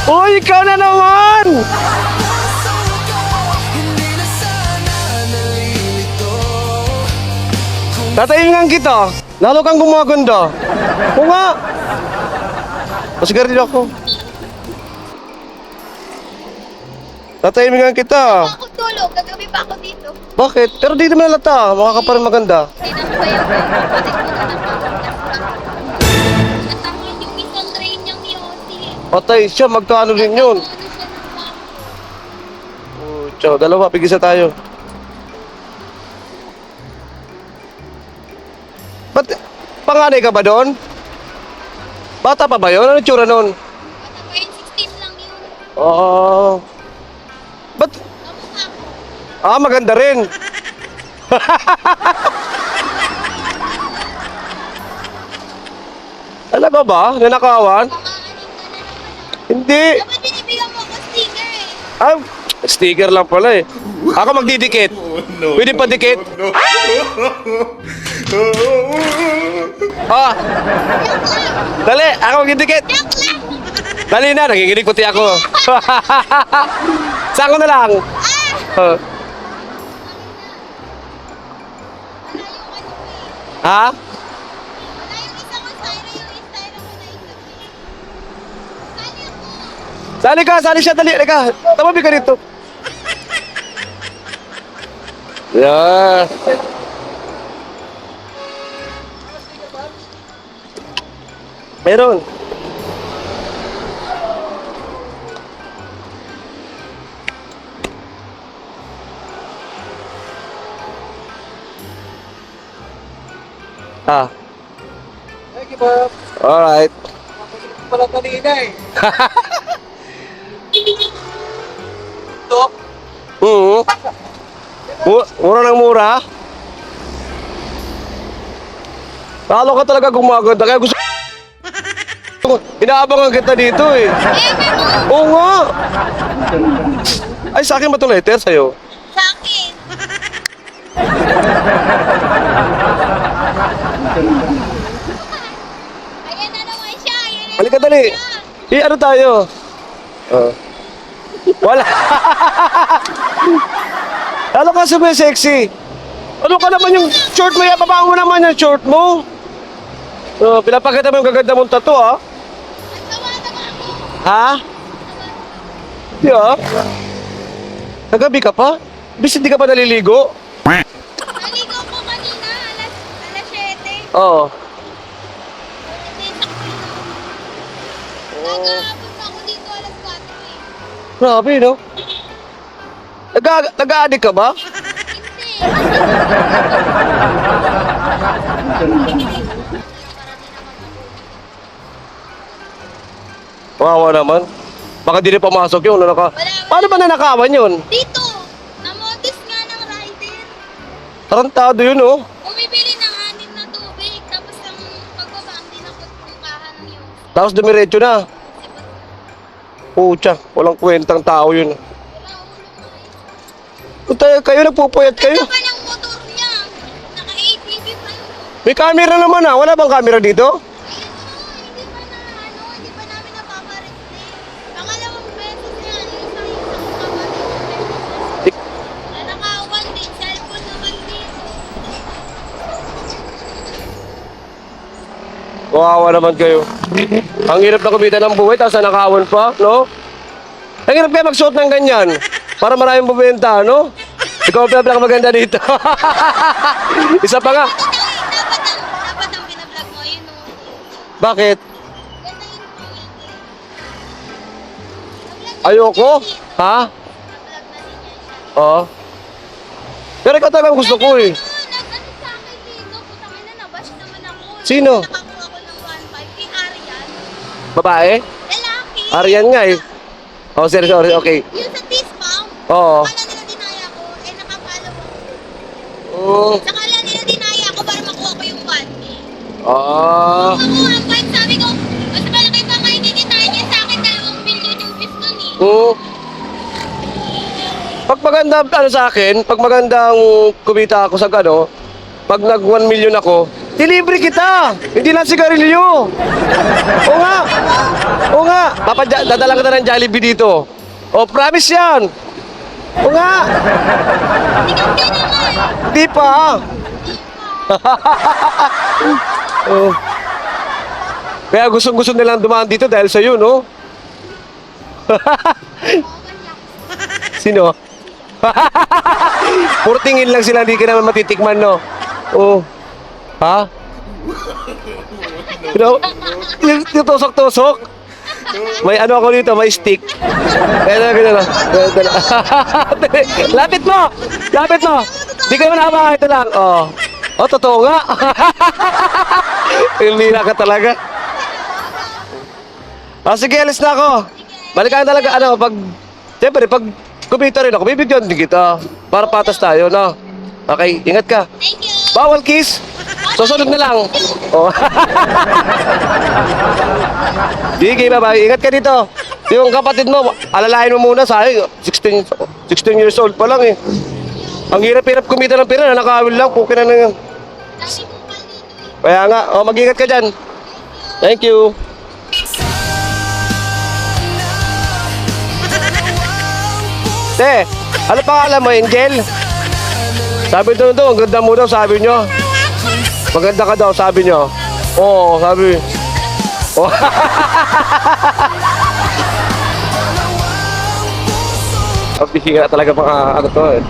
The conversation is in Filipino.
Uy, ikaw na naman! Tatayin kita. Lalo kang gumaganda. Oo nga. Masigarilyo ako. Tatayin kita. Ako tulog, kagabi pa ako dito. Bakit? Pero di naman nalata. Mukha ka pa rin maganda. Hindi naman ba yung kapatid ko na natangin yung isang train niyang Yossi. Patay siya. Magkano rin yun? Tsaka dalawa. Pigisa tayo. Ba't panganay ka ba doon? Bata pa ba yun? Ano tsura nun? Bata pa yun, 16 lang yun. Oo. Ba't? Kamukha ko. Ah, maganda rin. Talaga ba? Nanakawan? Baka anong ka na naman. Hindi. Dapat binibigyan mo ako sticker eh. Ah, sticker lang pala eh. Ako magdidikit. Pwede pa dikit? Ah, dali, ako magdidikit. Joke lang! Dali na, nanginginig puti ako. Saan ko na lang? Ah! Ha? Wala yung isa ko styro, yung styro ko na isa eh. Sali ako. Sali ka, sali siya, dali ka. Tamabi ka dito. Yeah. Meron. Ah. Thank you, Bob. Alright. Pala kanina eh. Tok. Mura ng mura. Lalo ka talaga gumaganda. Kaya gusto inaabangan kita dito eh. Oo nga. Ay, sa akin ba itong letter sa'yo? Sa akin. Ayan na naman siya. Ayan na Halika naman dali. siya. Ano tayo? Wala. Lalo ka sexy. Ano ka naman yung short mo? Babaan mo naman yung short mo. Pinapakita mo yung gaganda mong tattoo, ha? Ang tawa ako. Ha? Di ah? Kagabi ka pa? Bis hindi ka pa naliligo? Naligaw ko kanina. Alas 7. Oo. Hindi, sakto lang. Nag-aabot pa ako dito alas 4 eh. Grabe, no? Nag-a-addict ka ba? Wawa naman. Baka di rin pumasok yun. Paano ba nanakawan yun? Dito, namotis nga ng rider. Tarantado yun, oh. Bumibili ng anim na tubig, tapos ang pagbaba, ang dinakot pungkahan yun. Tapos dumiretso na. Pucha, walang kwentang tao yun. Wala ulo nga eh. Puta, kayo nagpupuyat kayo. Ganda pa ng motor niya. Naka-ATV pa yun. May camera naman ah. Wala bang camera dito? Ayun o, hindi pa namin napapareplay. Pangalawang beses yan, yung sa kapatid. Nanakawan din, cellphone naman dito. Wawa naman kayo. Ang hirap na kumita ng buhay, tapos nanakawan pa, no? Ang hirap kaya magsuot ng ganyan. Para maraming bumenta, no? Ikaw ang pinakamaganda dito. Isa pa nga. Dapat ang binablog mo yun o. Bakit? Ganda yun po yun eh. Ayoko? Ha? Nag-vlog na din yan siya. Oo. Pero ikaw talagang gusto ko eh. Nag-ano sa akin dito, putang ina, nabash naman ako. Sino? Nakakuha ko ng 1.5 kay Arian. Babae? Lalaki. Arian nga eh. Oh, sorry, okay. Yung sa T-Spam. Oo. Akala nila dinaya ko, eh nakapalo ko. Oh. Akala nila dinaya ko para makuha ko yung 1K. Ah. Ako, 1.5 sabi ko, mas malaki pa kayo kikitain niya sa akin 2 million yung views nun eh. Oh. Pag maganda, ano sa akin, pag magandang kumita ako sa gano, pag nag 1 million ako, dilibre kita! Hindi lang sigarilyo! Oo nga! Oo nga, dadala ka na ng Jollibee dito. Oh, promise yan. Oo nga. Di pa. Oh. Kaya gustong-gusto nilang dumaan dito dahil sa'yo, no? Sino? Puro tingin lang sila, hindi ka naman matitikman, no? Oh. Ha? Yung tusok-tusok. May ano ako dito, may stick. Kaya ganyan lang. Lapit mo! Lapit mo! Di ka naman hawakan, ito lang. Oh. Oh, totoo nga. Ilira ka talaga. Ah, sige, alis na ako. Balikan talaga, ano, pag... Siyempre, pag kumita rin ako, bibigyan din kita. Para patas tayo, no? Okay, ingat ka. Thank you. Bawal kiss. Susunod na lang. Oh. Sige, bye-bye. Ingat ka dito. Yung kapatid mo, alalahin mo muna sa akin. 16 years old pa lang eh. Ang hirap-hirap kumita ng pera, nakawil lang. Pukin na nga. Dami kong dito. Kaya nga, oh, mag-ingat ka dyan. Thank you. Te, ano pangalan mo, Angel? Sabi doon, ang ganda mo daw, sabi nyo. Maganda ka daw, sabi nyo. Oo, sabi. Oh. Ang bihira talaga mga ano to eh.